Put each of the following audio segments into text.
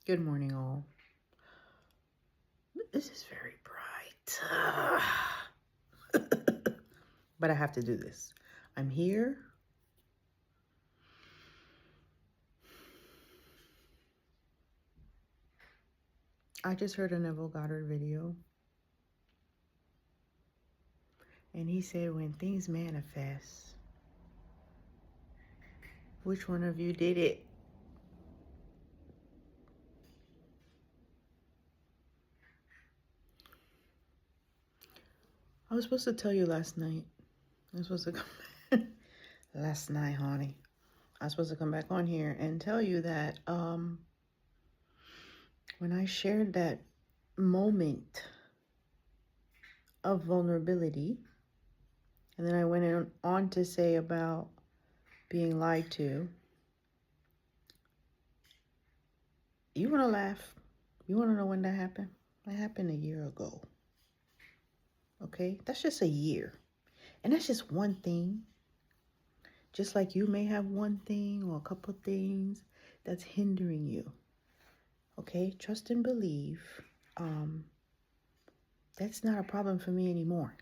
Good morning, all. This is very bright. But I have to do this. I'm here. I just heard a Neville Goddard video. And he said, when things manifest, which one of you did it? I was supposed to tell you last night. I was supposed to come last night, honey. I was supposed to come back on here and tell you that when I shared that moment of vulnerability, and then I went on to say about being lied to, you want to laugh? You want to know when that happened? That happened a year ago. Okay? That's just a year. And that's just one thing. Just like you may have one thing or a couple things that's hindering you. Okay? Trust and believe. That's not a problem for me anymore.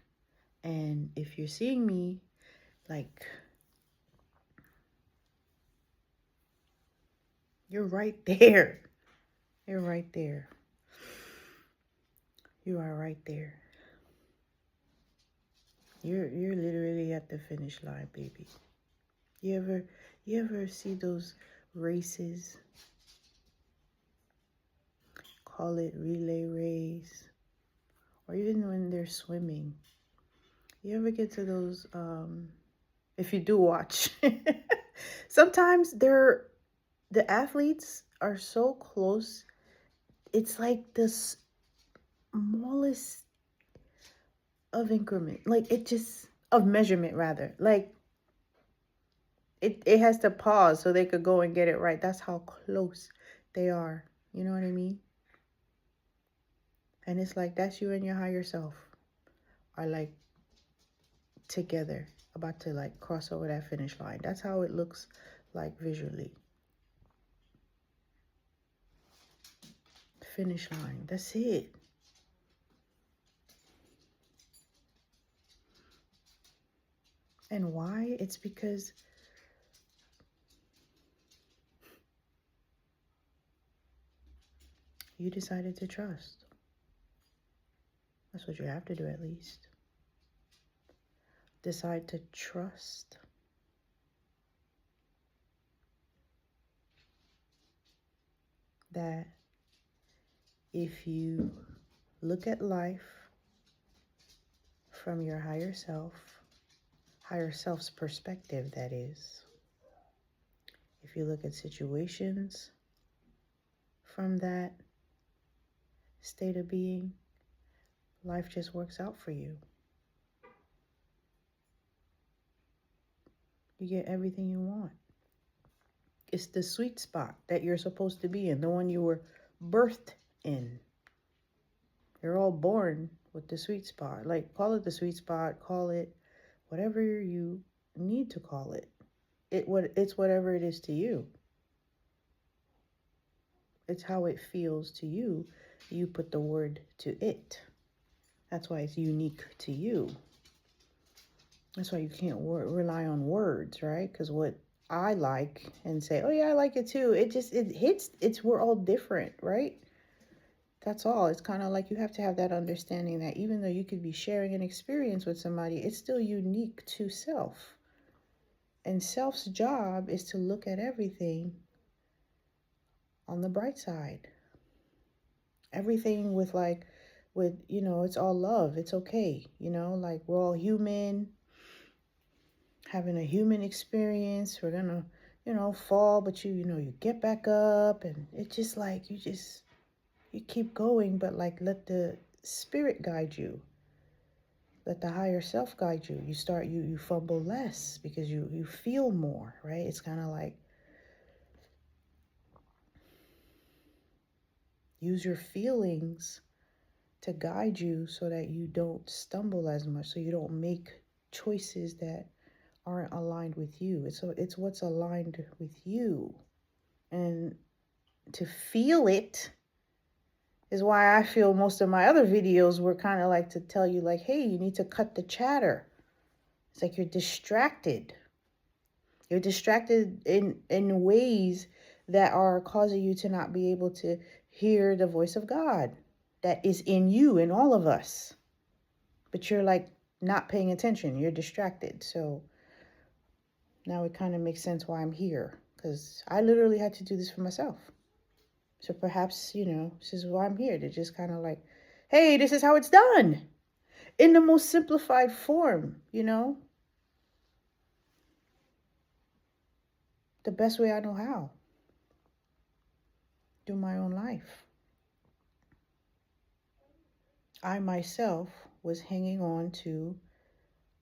And if you're seeing me, like, you're right there. You're right there. You are right there. You're literally at the finish line, baby. You ever see those races? Call it relay race, or even when they're swimming. You ever get to those? If you do watch, sometimes the athletes are so close. It's like the smallest of increment, like it just of measurement rather. Like it has to pause so they could go and get it right. That's how close they are. You know what I mean? And it's like that's you and your higher self are like together, about to like cross over that finish line. That's how it looks like visually. Finish line. That's it. And why? It's because you decided to trust. That's what you have to do, at least. Decide to trust. That if you look at life from your higher self's perspective, that is. If you look at situations from that state of being, life just works out for you. You get everything you want. It's the sweet spot that you're supposed to be in, the one you were birthed in. You're all born with the sweet spot. Like, call it the sweet spot, call it whatever you need to call it. It's whatever it is to you. It's how it feels to you. You put the word to it. That's why it's unique to you. That's why you can't rely on words, right? Because what I like and say, oh yeah, I like it too. It hits, we're all different, right? That's all. It's kind of like you have to have that understanding that even though you could be sharing an experience with somebody, it's still unique to self. And self's job is to look at everything on the bright side. Everything with it's all love. It's okay. Like we're all human, having a human experience. We're gonna, fall, but you get back up, and it's just like you keep going, but like let the spirit guide you. Let the higher self guide you. You fumble less because you feel more, right? It's kind of like use your feelings to guide you so that you don't stumble as much, so you don't make choices that aren't aligned with you. It's what's aligned with you. And to feel it is why I feel most of my other videos were kind of like to tell you like, hey, you need to cut the chatter. It's like you're distracted. You're distracted in ways that are causing you to not be able to hear the voice of God that is in you, in all of us. But you're like not paying attention. You're distracted. So now it kind of makes sense why I'm here, because I literally had to do this for myself. So perhaps, this is why I'm here, to just kind of like, hey, this is how it's done in the most simplified form, the best way I know how. Do my own life. I myself was hanging on to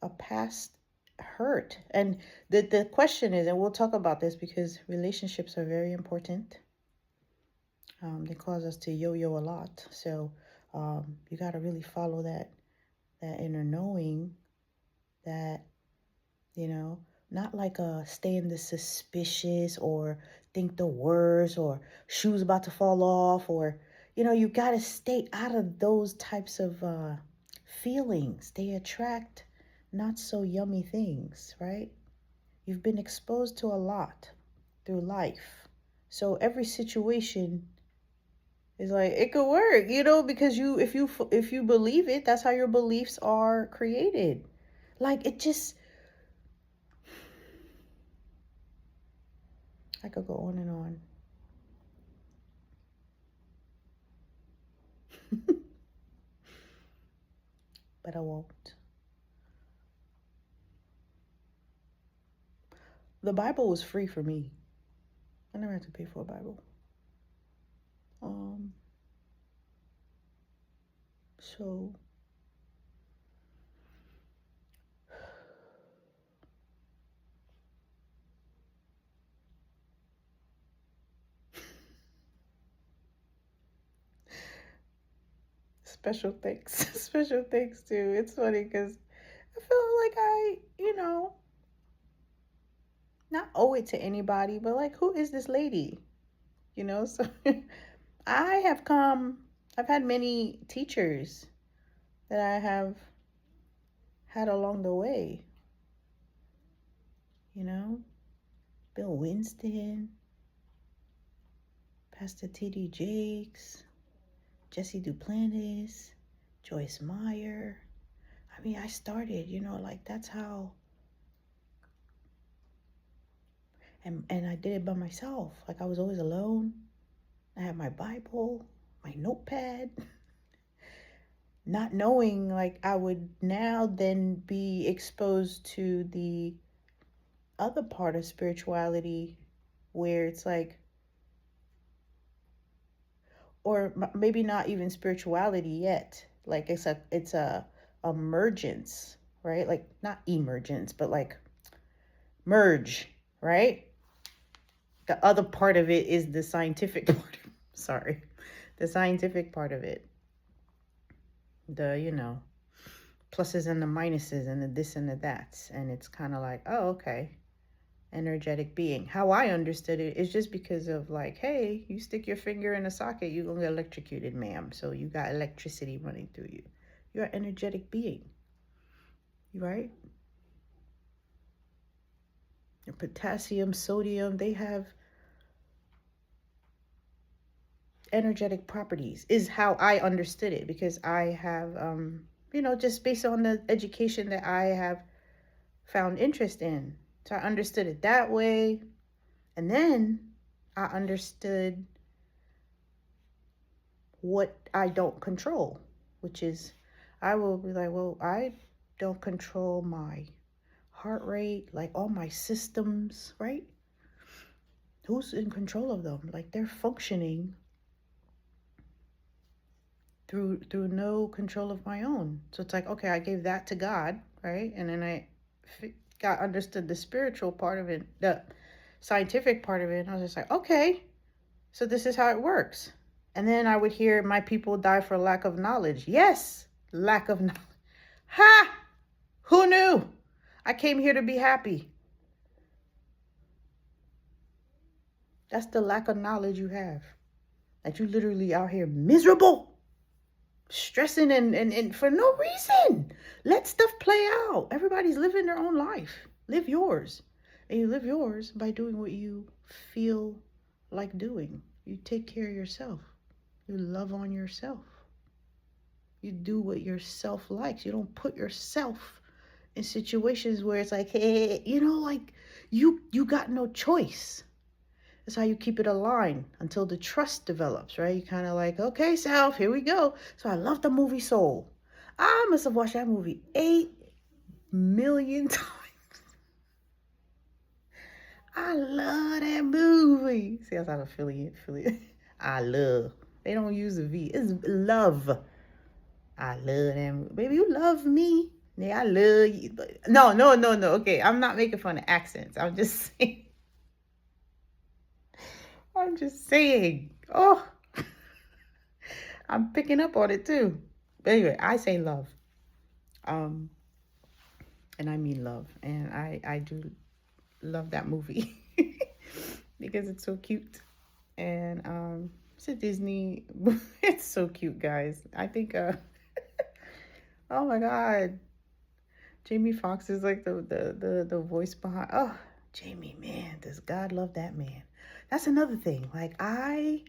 a past hurt. And the question is, and we'll talk about this because relationships are very important. They cause us to yo-yo a lot. So you got to really follow that inner knowing that, not like stay in the suspicious or think the worst or shoes about to fall off or, you got to stay out of those types of feelings. They attract not so yummy things, right? You've been exposed to a lot through life. So every situation is like, it could work, because if you believe it, that's how your beliefs are created. Like I could go on and on. But I won't. The Bible was free for me. I never had to pay for a Bible. So special thanks. Special thanks too. It's funny because I feel like I, not owe it to anybody, but like, who is this lady? So I've had many teachers that I have had along the way. Bill Winston, Pastor T.D. Jakes, Jesse Duplantis, Joyce Meyer. I mean, I started, like that's how. And I did it by myself. Like I was always alone. I had my Bible, my notepad, not knowing like I would now then be exposed to the other part of spirituality where it's like, or maybe not even spirituality yet. Like it's a emergence, right? Like not emergence, but like merge, right? The other part of it is the scientific part. Sorry. The scientific part of it. The, pluses and the minuses and the this and the that's. And it's kind of like, oh, okay. Energetic being. How I understood it is just because of like, hey, you stick your finger in a socket, you're going to get electrocuted, ma'am. So you got electricity running through you. You're an energetic being. Right? Your potassium, sodium, they have energetic properties is how I understood it, because I have, just based on the education that I have found interest in. So I understood it that way. And then I understood what I don't control, which is I will be like, well, I don't control my heart rate, like all my systems, right? Who's in control of them? Like they're functioning through no control of my own. So it's like, okay, I gave that to God, right? And then I understood the spiritual part of it, the scientific part of it. And I was just like, okay, so this is how it works. And then I would hear my people die for lack of knowledge. Yes, lack of knowledge. Ha! Who knew? I came here to be happy. That's the lack of knowledge you have. That you literally out here miserable, stressing and for no reason. Let stuff play out. Everybody's living their own life. Live yours. And you live yours by doing what you feel like doing. You take care of yourself. You love on yourself. You do what yourself likes. You don't put yourself in situations where it's like, hey, like you got no choice. That's how you keep it aligned until the trust develops, right? You kind of like, okay, self, here we go. So I love the movie Soul. I must have watched that movie 8 million times. I love that movie. See, that's not affiliate. I love. They don't use a V. It's love. I love that movie. Baby, you love me. Yeah, I love you. No. Okay, I'm not making fun of accents. I'm just saying. Oh, I'm picking up on it too. But anyway, I say love. And I mean love. And I do love that movie because it's so cute. And it's a Disney. It's so cute, guys. I think oh my God. Jamie Foxx is like the voice behind. Oh, Jamie, man, does God love that man? That's another thing. Like I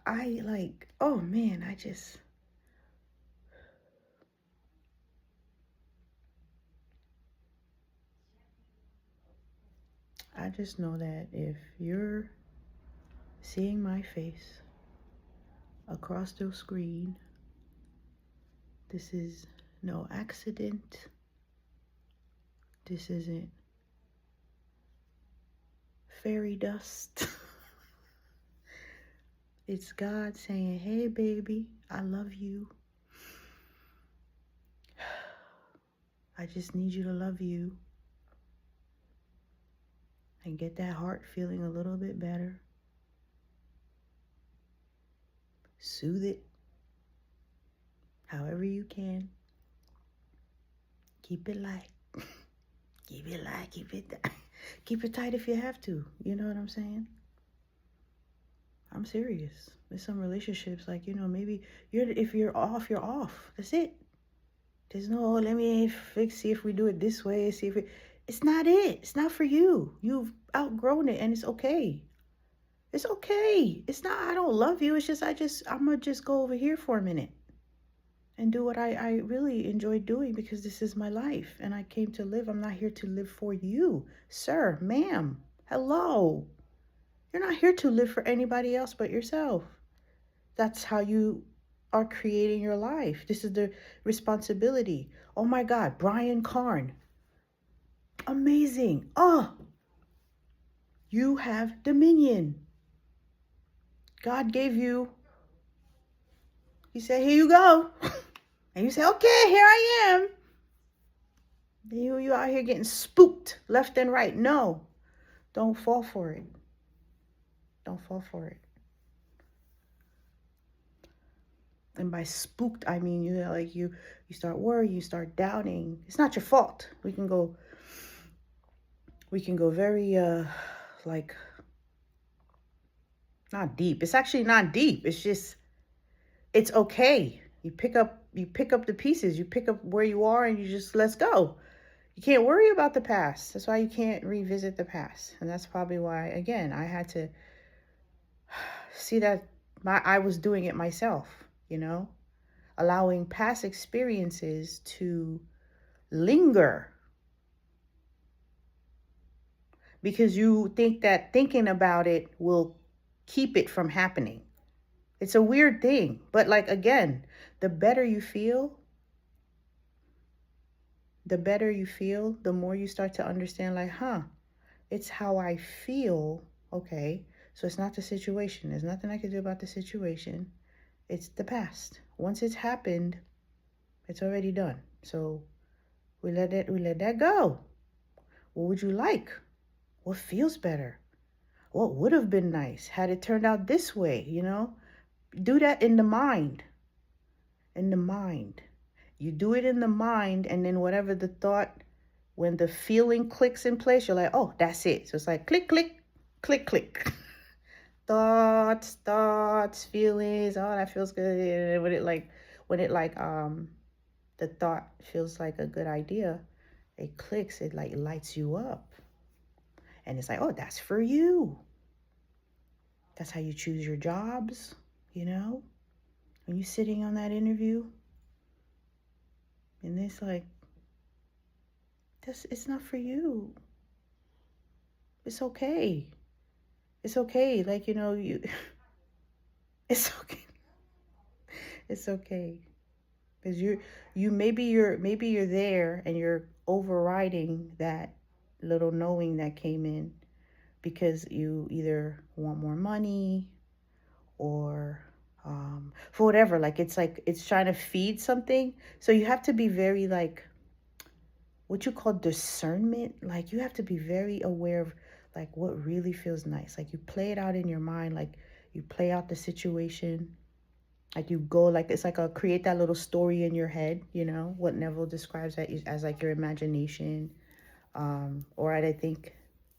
like, oh man, I just know that if you're seeing my face across the screen, this is no accident. This isn't fairy dust. It's God saying, hey, baby, I love you. I just need you to love you and get that heart feeling a little bit better. Soothe it however you can. Keep it light. Keep it light. Keep it tight if you have to. You know what I'm saying? I'm serious. There's some relationships like, maybe if you're off, you're off. That's it. There's no, let me see if we do it this way. It's not it. It's not for you. You've outgrown it and it's okay. It's okay. It's not, I don't love you. It's just, I'm going to just go over here for a minute and do what I really enjoy doing because this is my life and I came to live. I'm not here to live for you, sir, ma'am. Hello. You're not here to live for anybody else but yourself. That's how you are creating your life. This is the responsibility. Oh my God, Brian Karn. Amazing. Oh, you have dominion. God gave you. He said, here you go. And you say, okay, here I am. You out here getting spooked left and right. No, don't fall for it. Don't fall for it. And by spooked, I mean, you start worrying, you start doubting. It's not your fault. We can go very, like, not deep. It's actually not deep. It's just, it's okay. You pick up the pieces. You pick up where you are and you just, let's go. You can't worry about the past. That's why you can't revisit the past. And that's probably why, again, I had to see that I was doing it myself, allowing past experiences to linger because you think that thinking about it will keep it from happening. It's a weird thing, but like, again, the better you feel, the more you start to understand, like, it's how I feel. Okay, so it's not the situation. There's nothing I can do about the situation. It's the past. Once it's happened, it's already done. So we let that go. What would you like? What feels better? What would have been nice had it turned out this way, Do that in the mind. In the mind. You do it in the mind, and then whatever the thought when the feeling clicks in place, you're like, oh, that's it. So it's like click, click, click, click. Thoughts, feelings. Oh, that feels good. And when the thought feels like a good idea, it clicks. It like lights you up, and it's like, oh, that's for you. That's how you choose your jobs. When you're sitting on that interview, and it's like, it's not for you. It's okay. It's okay. Like, you it's okay. It's okay. Because maybe you're there and you're overriding that little knowing that came in because you either want more money or for whatever. Like it's trying to feed something. So you have to be very like what you call discernment. Like you have to be very aware of like what really feels nice. Like you play it out in your mind, like you play out the situation. Like you go like it's like a create that little story in your head, what Neville describes that as like your imagination. Or I think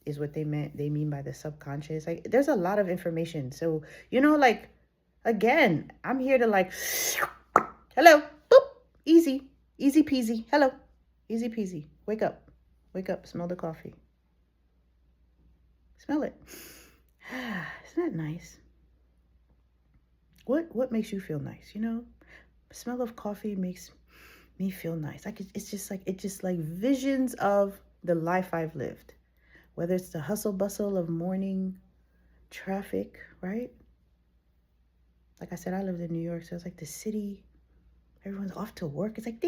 is what they mean by the subconscious. Like there's a lot of information. So, like again, I'm here to like hello, boop, easy, easy peasy. Hello, easy peasy. Wake up, smell the coffee. Smell it. Isn't that nice? What makes you feel nice? The smell of coffee makes me feel nice. Like it's just like visions of the life I've lived. Whether it's the hustle bustle of morning traffic, right? Like I said, I lived in New York, so it's like the city. Everyone's off to work. It's like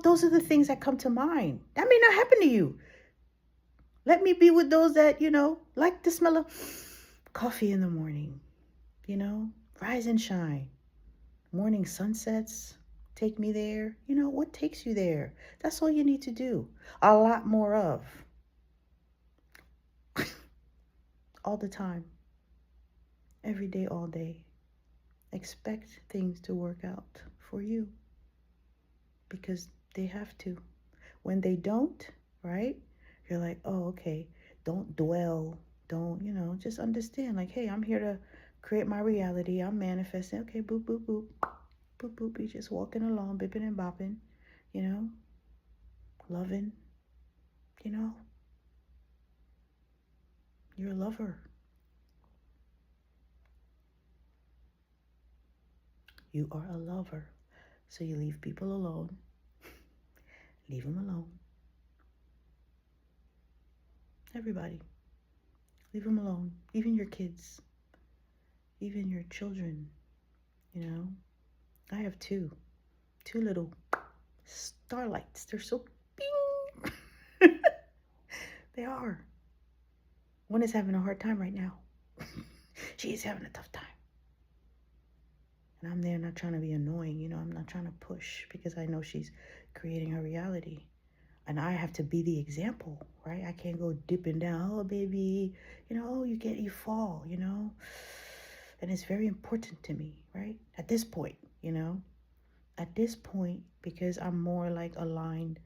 those are the things that come to mind. That may not happen to you. Let me be with those that, like the smell of coffee in the morning, rise and shine. Morning sunsets take me there. What takes you there? That's all you need to do. A lot more of. All the time. Every day, all day. Expect things to work out for you. Because they have to. When they don't, right? You're like, oh, okay. Don't dwell. Don't, just understand. Like, hey, I'm here to create my reality. I'm manifesting. Okay, boop, boop, boop. Boop, boop. You're just walking along, bipping and bopping. Loving. You're a lover. You are a lover. So you leave people alone. Leave them alone. Everybody. Leave them alone. Even your kids. Even your children. I have two little starlights. They're so bing. They are. One is having a hard time right now. She is having a tough time. And I'm there not trying to be annoying, I'm not trying to push because I know she's creating her reality. And I have to be the example, right? I can't go dipping down, oh, baby, you fall, And it's very important to me, right? At this point, because I'm more like aligned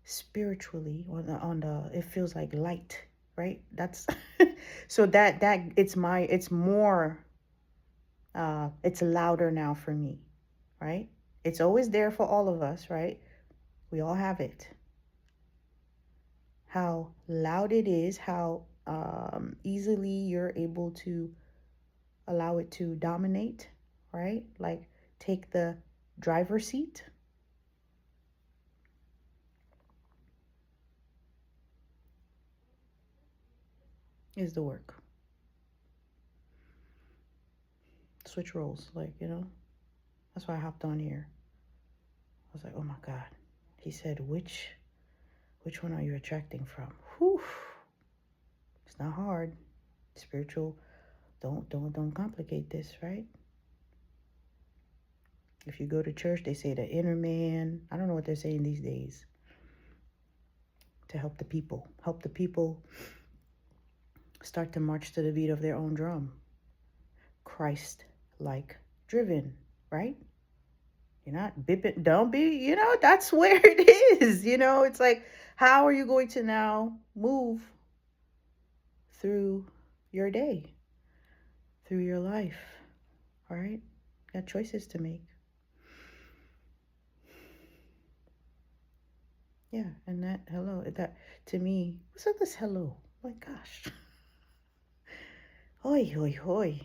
spiritually on the it feels like light, right? That's so that it's more it's louder now for me, right? It's always there for all of us, right? We all have it. How loud it is, how easily you're able to allow it to dominate, right? Like take the driver's seat. Is the work. Switch roles, that's why I hopped on here. I was like, oh my God. He said, which one are you attracting from? Whew. It's not hard. Spiritual, don't complicate this, right? If you go to church, they say the inner man. I don't know what they're saying these days. To help the people. Help the people start to march to the beat of their own drum. Christ-like driven, right? You're not bipping. Don't be, that's where it is. It's like, how are you going to now move through your day, through your life? All right? You got choices to make. Yeah, and that hello, that to me, what's up this hello? Oh my gosh. Hoi, hoi, hoi.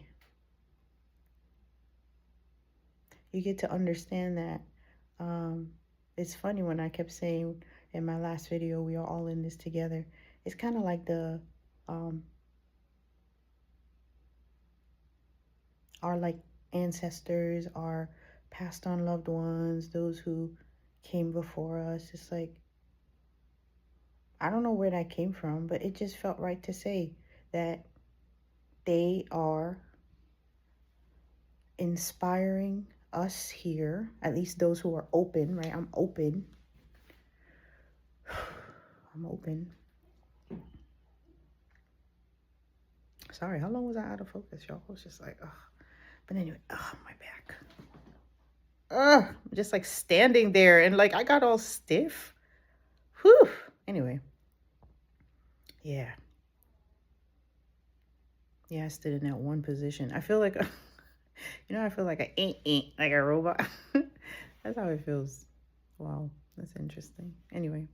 You get to understand that. It's funny when I kept saying in my last video, we are all in this together. It's kind of like our like ancestors, our passed on loved ones, those who came before us. It's like, I don't know where that came from, but it just felt right to say that they are inspiring us here, at least those who are open, right? I'm open. I'm open. Sorry, how long was I out of focus, y'all? I was just like, ugh. But anyway, my back. Just like standing there and like I got all stiff. Whew. Anyway. Yeah. Yeah, I stood in that one position. I feel like, I feel like I ain't like a robot. That's how it feels. Wow, that's interesting. Anyway,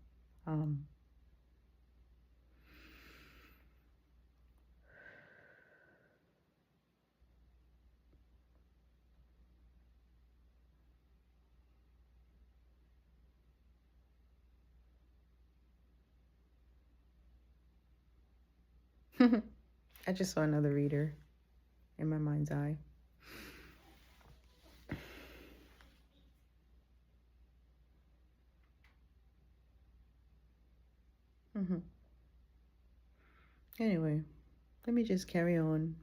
I just saw another reader in my mind's eye. Anyway, let me just carry on.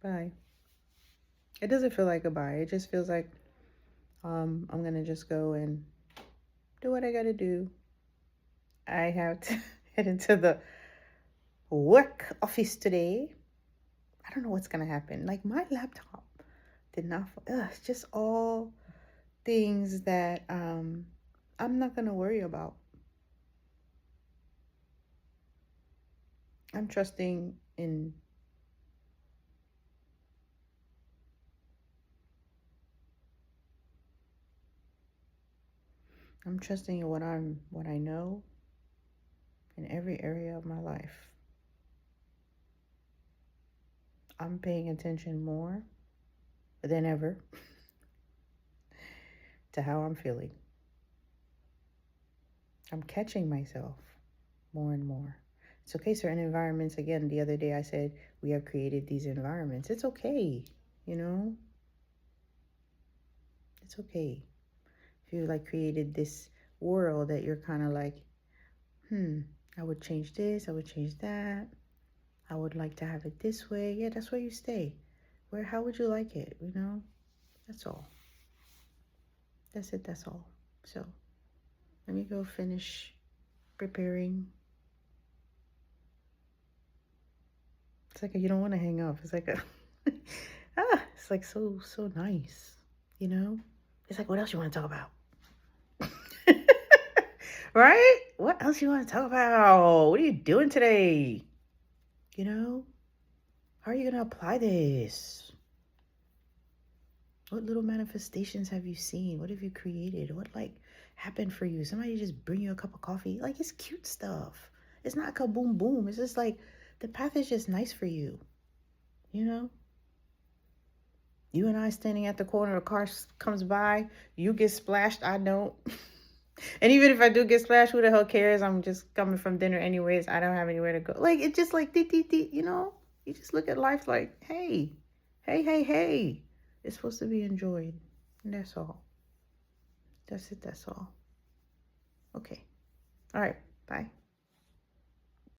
Bye. It doesn't feel like a bye. It just feels like I'm gonna just go and do what I gotta do. I have to head into the work office today. I don't know what's gonna happen. Like my laptop did not. It's just all things that I'm not gonna worry about. I'm trusting in what I know in every area of my life. I'm paying attention more than ever to how I'm feeling. I'm catching myself more and more. It's okay, certain environments, again, the other day I said, we have created these environments. It's okay, It's okay. If you like created this world that you're kind of like, I would change this, I would change that. I would like to have it this way. Yeah, that's where you stay. How would you like it, That's all. That's it, that's all. So, let me go finish preparing. It's like you don't want to hang up. It's like it's like so nice, It's like, what else you want to talk about? Right? What else you want to talk about? What are you doing today? How are you going to apply this? What little manifestations have you seen? What have you created? What happened for you? Somebody just bring you a cup of coffee? Like, it's cute stuff. It's not kaboom boom. It's just like the path is just nice for you. You and I standing at the corner, a car comes by, you get splashed, I don't. And even if I do get splashed, who the hell cares? I'm just coming from dinner anyways. I don't have anywhere to go. Like, it's just like, you just look at life like, hey. It's supposed to be enjoyed. And that's all. That's it. That's all. Okay. All right. Bye.